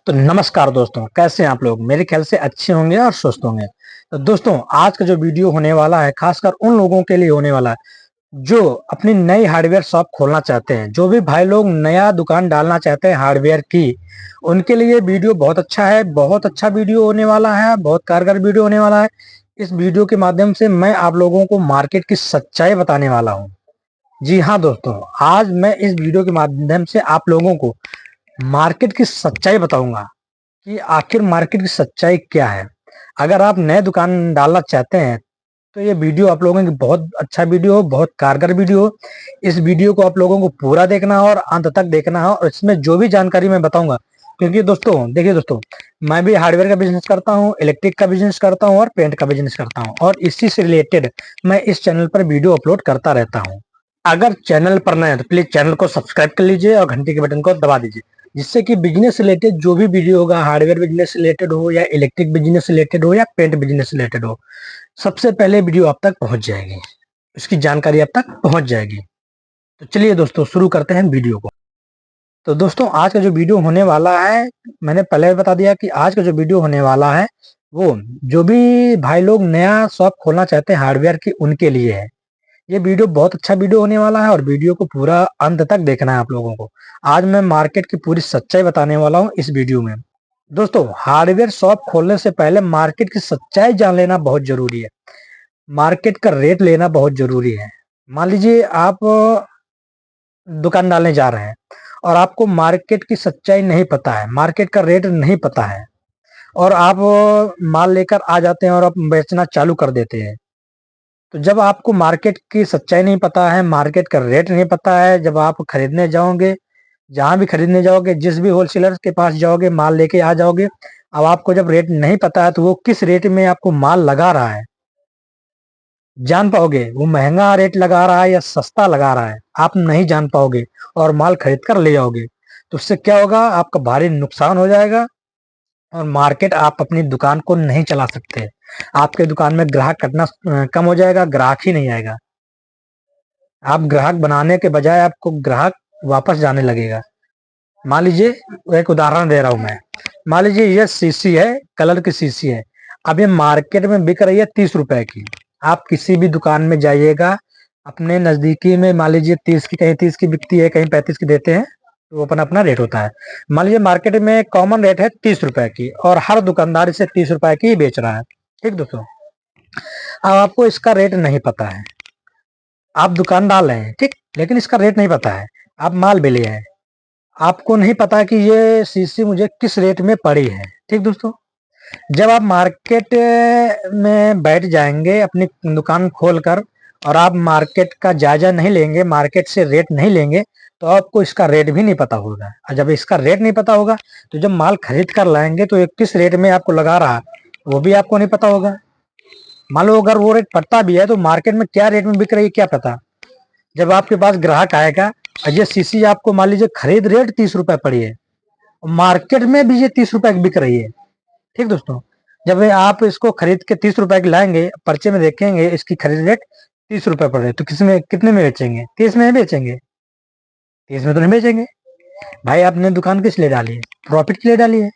तो नमस्कार दोस्तों, कैसे हैं आप लोग। मेरे ख्याल से अच्छे होंगे और स्वस्थ होंगे। तो दोस्तों, आज का जो वीडियो होने वाला है खासकर उन लोगों के लिए होने वाला है जो अपनी नई हार्डवेयर शॉप खोलना चाहते हैं। जो भी भाई लोग नया दुकान डालना चाहते हैं हार्डवेयर की, उनके लिए वीडियो बहुत अच्छा है। बहुत अच्छा वीडियो होने वाला है, बहुत कारगर वीडियो होने वाला है। इस वीडियो के माध्यम से मैं आप लोगों को मार्केट की सच्चाई बताने वाला हूँ। जी हाँ दोस्तों, आज मैं इस वीडियो के माध्यम से आप लोगों को मार्केट की सच्चाई बताऊंगा कि आखिर मार्केट की सच्चाई क्या है। अगर आप नए दुकान डालना चाहते हैं तो ये वीडियो आप लोगों की बहुत अच्छा वीडियो हो, बहुत कारगर वीडियो हो। इस वीडियो को आप लोगों को पूरा देखना हो और अंत तक देखना हो, और इसमें जो भी जानकारी मैं बताऊंगा, क्योंकि दोस्तों देखिए दोस्तों, मैं भी हार्डवेयर का बिजनेस करता हूँ, इलेक्ट्रिक का बिजनेस करता हूँ और पेंट का बिजनेस करता हूँ, और इसी से रिलेटेड मैं इस चैनल पर वीडियो अपलोड करता रहता हूँ। अगर चैनल पर नए हैं तो प्लीज चैनल को सब्सक्राइब कर लीजिए और घंटी के बटन को दबा दीजिए, जिससे कि बिजनेस रिलेटेड जो भी वीडियो होगा, हार्डवेयर बिजनेस रिलेटेड हो या इलेक्ट्रिक बिजनेस रिलेटेड हो या पेंट बिजनेस रिलेटेड हो, सबसे पहले वीडियो आप तक पहुंच जाएगी, उसकी जानकारी आप तक पहुंच जाएगी। तो चलिए दोस्तों, शुरू करते हैं वीडियो को। तो दोस्तों, आज का जो वीडियो होने वाला है, मैंने पहले भी बता दिया कि आज का जो वीडियो होने वाला है वो जो भी भाई लोग नया शॉप खोलना चाहते हैं हार्डवेयर की, उनके लिए है। ये वीडियो बहुत अच्छा वीडियो होने वाला है और वीडियो को पूरा अंत तक देखना है आप लोगों को। आज मैं मार्केट की पूरी सच्चाई बताने वाला हूँ इस वीडियो में। दोस्तों, हार्डवेयर शॉप खोलने से पहले मार्केट की सच्चाई जान लेना बहुत जरूरी है। मार्केट का रेट लेना बहुत जरूरी है। मान लीजिए आप दुकान डालने जा रहे हैं और आपको मार्केट की सच्चाई नहीं पता है, मार्केट का रेट नहीं पता है, और आप माल लेकर आ जाते हैं और आप बेचना चालू कर देते हैं। तो जब आपको मार्केट की सच्चाई नहीं पता है, मार्केट का रेट नहीं पता है, जब आप खरीदने जाओगे, जहां भी खरीदने जाओगे, जिस भी होलसेलर के पास जाओगे, माल लेके आ जाओगे, अब आपको जब रेट नहीं पता है तो वो किस रेट में आपको माल लगा रहा है जान पाओगे। वो महंगा रेट लगा रहा है या सस्ता लगा रहा है, आप नहीं जान पाओगे और माल खरीद कर ले जाओगे। तो उससे क्या होगा, आपका भारी नुकसान हो जाएगा और मार्केट आप अपनी दुकान को नहीं चला सकते। आपके दुकान में ग्राहक कटना कम हो जाएगा, ग्राहक ही नहीं आएगा। आप ग्राहक बनाने के बजाय आपको ग्राहक वापस जाने लगेगा। मान लीजिए, एक उदाहरण दे रहा हूं मैं। मान लीजिए ये शीशी है, कलर की शीशी है। अब ये मार्केट में बिक रही है 30 रुपए की। आप किसी भी दुकान में जाइएगा अपने नजदीकी में, मान लीजिए 30 की, कहीं 30 की बिकती है, कहीं 35 की देते हैं, तो अपना अपना रेट होता है। मान लीजिए मार्केट में कॉमन रेट है 30 रुपए की और हर दुकानदार इसे 30 रुपए की ही बेच रहा है। ठीक दोस्तों, अब आपको इसका रेट नहीं पता है, आप दुकान डाल रहे हैं ठीक, लेकिन इसका रेट नहीं पता है। आप माल भी लिए हैं, आपको नहीं पता कि ये शीशी मुझे किस रेट में पड़ी है। ठीक दोस्तों, जब आप मार्केट में बैठ जाएंगे अपनी दुकान खोलकर और आप मार्केट का जायजा नहीं लेंगे, मार्केट से रेट नहीं लेंगे, तो आपको इसका रेट भी नहीं पता होगा। और जब इसका रेट नहीं पता होगा तो जब माल खरीद कर लाएंगे तो ये किस रेट में आपको लगा रहा है वो भी आपको नहीं पता होगा। मान लो अगर वो रेट पड़ता भी है तो मार्केट में क्या रेट में बिक रही है क्या पता। जब आपके पास ग्राहक आएगा और ये शीशी आपको मान लीजिए खरीद रेट 30 रुपए पड़ी है, मार्केट में भी ये 30 रुपए की बिक रही है। ठीक दोस्तों, जब आप इसको खरीद के 30 रुपए की लाएंगे, पर्चे में देखेंगे इसकी खरीद रेट 30 रुपए पड़ रही है, तो किसमें कितने में बेचेंगे? 30 में बेचेंगे? 30 में तो नहीं बेचेंगे। भाई आपने दुकान किस लिए डाली है? प्रॉफिट के लिए डाली है।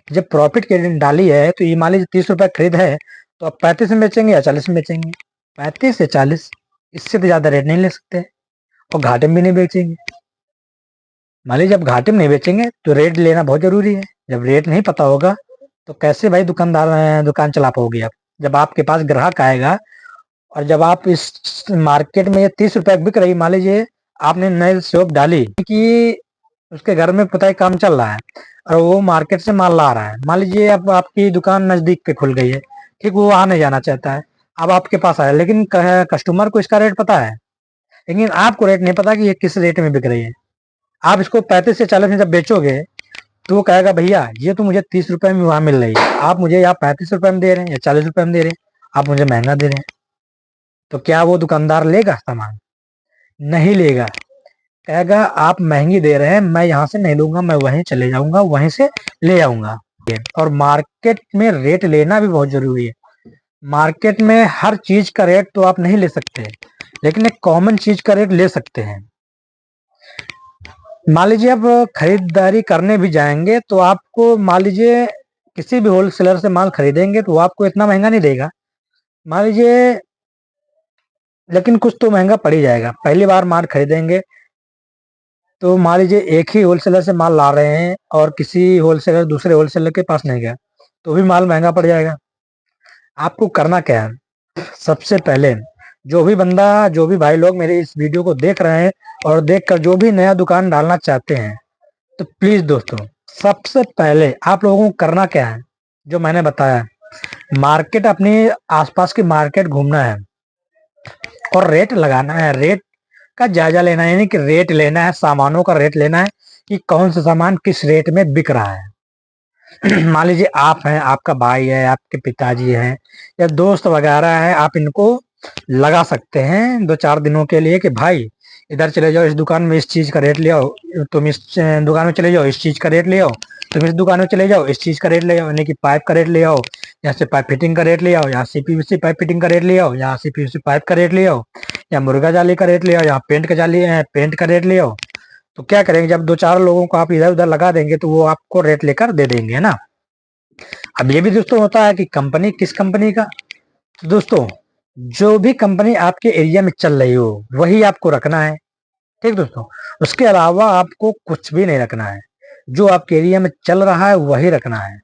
जब प्रॉफिट के लिए डाली है तो ये मान लीजिए 30 रुपए खरीद है, तो आप 35 में बेचेंगे या 40 में बेचेंगे? 35 से 40, इससे तो ज्यादा रेट नहीं ले सकते, और घाटे में भी नहीं बेचेंगे। मान लीजिए जब घाटे में नहीं बेचेंगे तो रेट लेना बहुत जरूरी है। जब रेट नहीं पता होगा तो कैसे भाई दुकान चला पाओगे आप। जब आपके पास ग्राहक आएगा और जब आप इस मार्केट में ये 30 रुपए बिक रही, मान लीजिए आपने नई शॉप डाली कि उसके घर में पता है काम चल रहा है और वो मार्केट से माल ला रहा है। मान लीजिए अब आपकी दुकान नजदीक पे खुल गई है, ठीक, वो आने जाना चाहता है, अब आपके पास आया, लेकिन कस्टमर को इसका रेट पता है, लेकिन आपको रेट नहीं पता कि ये किस रेट में बिक रही है। आप इसको 35 से 40 में जब बेचोगे तो वो कहेगा भैया ये तो मुझे 30 रुपए में वहां मिल रही है, आप मुझे यहाँ 35 रुपए में दे रहे हैं या 40 रुपए में दे रहे हैं, आप मुझे महंगा दे रहे हैं। तो क्या वो दुकानदार लेगा सामान? नहीं लेगा। कहेगा आप महंगी दे रहे हैं, मैं यहाँ से नहीं लूंगा, मैं वहीं चले जाऊंगा, वहीं से ले आऊंगा। और मार्केट में रेट लेना भी बहुत जरूरी है। मार्केट में हर चीज का रेट तो आप नहीं ले सकते, लेकिन एक कॉमन चीज का रेट ले सकते हैं। मान लीजिए आप खरीदारी करने भी जाएंगे तो आपको मान लीजिए किसी भी होलसेलर से माल खरीदेंगे तो वो आपको इतना महंगा नहीं देगा, मान लीजिए, लेकिन कुछ तो महंगा पड़ ही जाएगा। पहली बार माल खरीदेंगे तो मान लीजिए एक ही होलसेलर से माल ला रहे हैं और किसी होलसेलर दूसरे होलसेलर के पास नहीं गया तो भी माल महंगा पड़ जाएगा। आपको करना क्या है, सबसे पहले जो भी बंदा, जो भी भाई लोग मेरे इस वीडियो को देख रहे हैं और देखकर जो भी नया दुकान डालना चाहते हैं, तो प्लीज दोस्तों, सबसे पहले आप लोगों को करना क्या है, जो मैंने बताया, मार्केट, अपने आसपास की मार्केट घूमना है और रेट लगाना है। रेट का जायजा लेना है, यानी कि रेट लेना है, सामानों का रेट लेना है कि कौन सा सामान किस रेट में बिक रहा है। मान लीजिए आप हैं, आपका भाई है, आपके पिताजी हैं या दोस्त वगैरह है, आप इनको लगा सकते हैं 2-4 दिनों के लिए कि भाई इधर चले जाओ, इस दुकान में इस चीज का रेट ले आओ, तुम इस दुकान में चले जाओ, इस चीज का रेट ले आओ, तुम इस दुकान में चले जाओ, इस चीज का रेट ले आओ, यानी कि पाइप का रेट ले आओ, यहाँ से पाइप फिटिंग का रेट ले आओ, यहाँ सीपीवीसी पाइप फिटिंग का रेट ले आओ, यहाँ सीपीवीसी पाइप का रेट ले आओ, या मुर्गा जाली का रेट ले आओ, यहाँ पेंट का जाली पेंट का रेट ले आओ। तो क्या करेंगे, जब 2-4 लोगों को आप इधर उधर लगा देंगे तो वो आपको रेट लेकर दे देंगे, है ना। अब ये भी दोस्तों होता है कि कंपनी किस कंपनी का, तो दोस्तों जो भी कंपनी आपके एरिया में चल रही हो वही आपको रखना है, ठीक दोस्तों। उसके अलावा आपको कुछ भी नहीं रखना है, जो आपके एरिया में चल रहा है वही रखना है,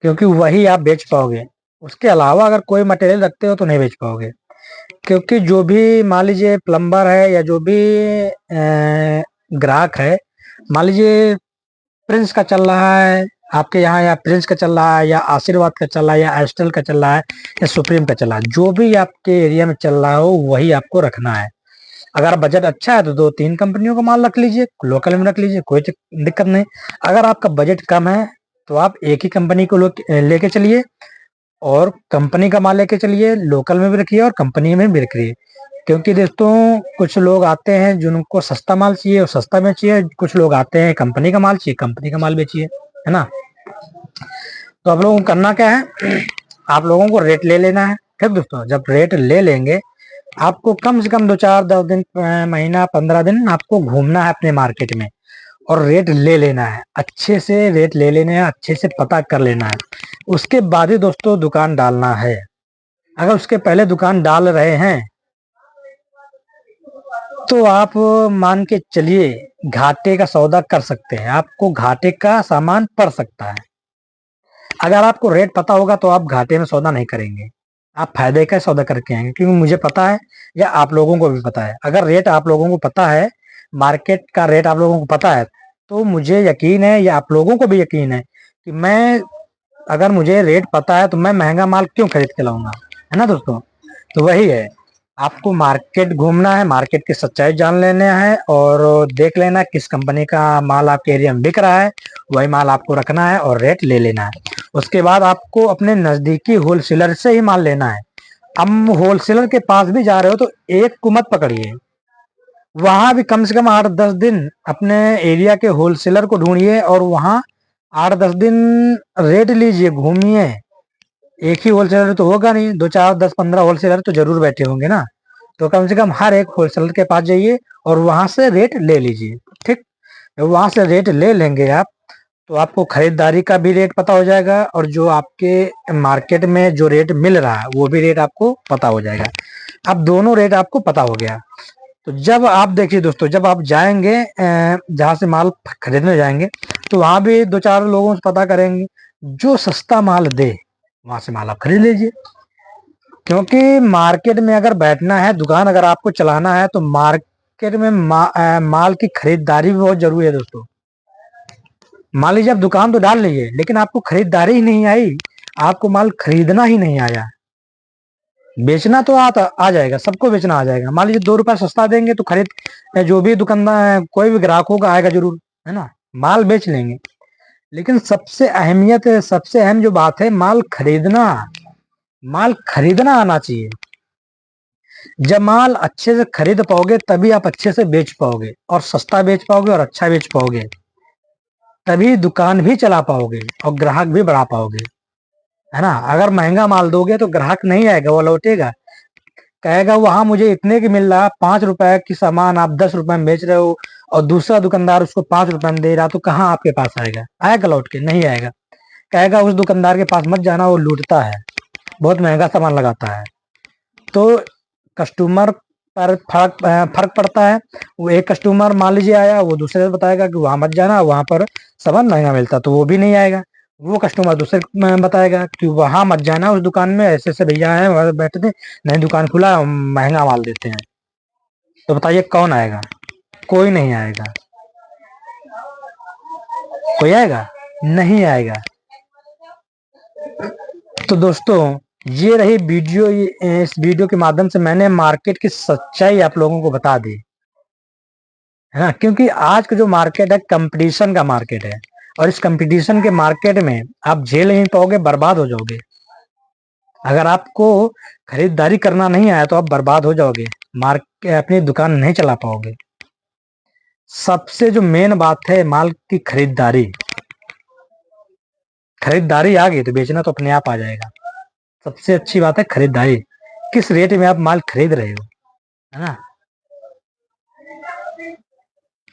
क्योंकि वही आप बेच पाओगे। उसके अलावा अगर कोई मटेरियल रखते हो तो नहीं बेच पाओगे, क्योंकि जो भी मान लीजिए प्लम्बर है या जो भी ग्राहक है, मान लीजिए प्रिंस का चल रहा है आपके यहाँ, या प्रिंस का चल रहा है, या आशीर्वाद का चल रहा है, या एस्टल का चल रहा है, या सुप्रीम का चल रहा है, जो भी आपके एरिया में चल रहा हो वही आपको रखना है। अगर बजट अच्छा है तो 2-3 कंपनियों का माल रख लीजिए, लोकल में रख लीजिए, कोई दिक्कत नहीं। अगर आपका बजट कम है तो आप एक ही कंपनी को लेके चलिए और कंपनी का माल लेके चलिए, लोकल में भी रखिए और कंपनी में भी रखिए। क्योंकि दोस्तों कुछ लोग आते हैं जिनको सस्ता माल चाहिए और सस्ता बेचिए, कुछ लोग आते हैं कंपनी का माल चाहिए, कंपनी का माल बेचिए, है ना। तो आप लोगों को करना क्या है, आप लोगों को रेट ले लेना है, ठीक दोस्तों। जब रेट ले लेंगे, आपको कम से कम 2-4-10 दिन, महीना 15 दिन आपको घूमना है अपने मार्केट में और रेट ले लेना है, अच्छे से रेट ले लेना है, अच्छे से पता कर लेना है। उसके बाद ही दोस्तों दुकान डालना है। अगर उसके पहले दुकान डाल रहे हैं तो आप मान के चलिए घाटे का सौदा कर सकते हैं, आपको घाटे का सामान पड़ सकता है। अगर आपको रेट पता होगा तो आप घाटे में सौदा नहीं करेंगे, आप फायदे का सौदा करके आएंगे, क्योंकि मुझे पता है या आप लोगों को भी पता है। अगर रेट आप लोगों को पता है, मार्केट का रेट आप लोगों को पता है, तो मुझे यकीन है या आप लोगों को भी यकीन है कि मैं, अगर मुझे रेट पता है तो मैं महंगा माल क्यों खरीद के लाऊंगा, है ना दोस्तों। तो वही है, आपको मार्केट घूमना है, मार्केट की सच्चाई जान लेना है और देख लेना है किस कंपनी का माल आपके एरिया में बिक रहा है, वही माल आपको रखना है और रेट ले लेना है। उसके बाद आपको अपने नजदीकी होलसेलर से ही माल लेना है। अब होलसेलर के पास भी जा रहे हो तो एक को मत पकड़िए, वहां भी कम से कम 8-10 दिन अपने एरिया के होलसेलर को ढूंढिए और वहां 8-10 दिन रेट लीजिए, घूमिए। एक ही होलसेलर तो होगा नहीं, 2-4-10-15 होलसेलर तो जरूर बैठे होंगे ना। तो कम से कम हर एक होलसेलर के पास जाइए और वहां से रेट ले लीजिए, ठीक। वहां से रेट ले लेंगे आप तो आपको खरीदारी का भी रेट पता हो जाएगा और जो आपके मार्केट में जो रेट मिल रहा है वो भी रेट आपको पता हो जाएगा। अब दोनों रेट आपको पता हो गया, तो जब आप देखिए दोस्तों, जब आप जाएंगे जहां से माल खरीदने जाएंगे तो वहां भी 2-4 लोगों से पता करेंगे, जो सस्ता माल दे वहां से माल आप खरीद लीजिए। क्योंकि मार्केट में अगर बैठना है, दुकान अगर आपको चलाना है तो मार्केट में माल की खरीदारी भी बहुत जरूरी है दोस्तों। मान लीजिए आप दुकान तो डाल लीजिए लेकिन आपको खरीदारी ही नहीं आई, आपको माल खरीदना ही नहीं आया। बेचना तो आ जाएगा, सबको बेचना आ जाएगा। मान लीजिए 2 रुपए सस्ता देंगे तो खरीद, जो भी दुकानदार कोई भी ग्राहक होगा आएगा जरूर, है ना, माल बेच लेंगे। लेकिन सबसे अहमियत, सबसे अहम जो बात है, माल खरीदना, माल खरीदना आना चाहिए। जब माल अच्छे से खरीद पाओगे तभी आप अच्छे से बेच पाओगे और सस्ता बेच पाओगे और अच्छा बेच पाओगे, तभी दुकान भी चला पाओगे और ग्राहक भी बढ़ा पाओगे, है ना। अगर महंगा माल दोगे तो ग्राहक नहीं आएगा, वो लौटेगा। कहेगा वहां मुझे इतने की मिल रहा, 5 रुपए की सामान आप 10 रुपए में बेच रहे हो और दूसरा दुकानदार उसको 5 रुपए में दे रहा, तो कहाँ आपके पास आएगा? आएगा लौट के? नहीं आएगा। कहेगा उस दुकानदार के पास मत जाना, वो लूटता है, बहुत महंगा सामान लगाता है। तो कस्टमर पर फर्क पड़ता है। वो एक कस्टमर मान लीजिए आया, वो दूसरे से बताएगा कि वहां मत जाना, वहां पर सामान महंगा मिलता, तो वो भी नहीं आएगा। वो कस्टमर दूसरे बताएगा कि वहां मत जाना, उस दुकान में ऐसे ऐसे भैया हैं, वहां बैठे थे, नई दुकान खुला है, महंगा माल देते हैं। तो बताइए कौन आएगा? कोई नहीं आएगा। कोई आएगा? नहीं आएगा। तो दोस्तों ये रही वीडियो, इस वीडियो के माध्यम से मैंने मार्केट की सच्चाई आप लोगों को बता दी, है ना। क्योंकि आज का जो मार्केट है कंपटीशन का मार्केट है, और इस कंपटीशन के मार्केट में आप झेल नहीं पाओगे, बर्बाद हो जाओगे। अगर आपको खरीदारी करना नहीं आया तो आप बर्बाद हो जाओगे, अपनी दुकान नहीं चला पाओगे। सबसे जो मेन बात है माल की खरीदारी। खरीदारी आ गई तो बेचना तो अपने आप आ जाएगा। सबसे अच्छी बात है खरीदारी, किस रेट में आप माल खरीद रहे हो, है ना।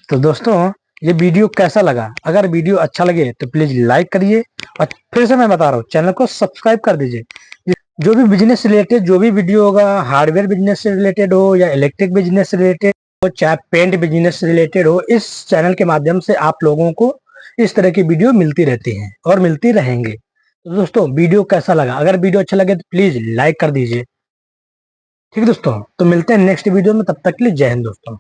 तो दोस्तों ये वीडियो कैसा लगा? अगर वीडियो अच्छा लगे तो प्लीज लाइक करिए, और फिर से मैं बता रहा हूँ चैनल को सब्सक्राइब कर दीजिए। जो भी बिजनेस से रिलेटेड जो भी वीडियो होगा, हार्डवेयर बिजनेस से रिलेटेड हो या इलेक्ट्रिक बिजनेस से रिलेटेड हो, चाहे पेंट बिजनेस से रिलेटेड हो, इस चैनल के माध्यम से आप लोगों को इस तरह की वीडियो मिलती रहती हैं और मिलती रहेंगे। तो दोस्तों वीडियो कैसा लगा? अगर वीडियो अच्छा लगे तो प्लीज लाइक कर दीजिए। ठीक है दोस्तों, तो मिलते हैं नेक्स्ट वीडियो में, तब तक के लिए जय हिंद दोस्तों।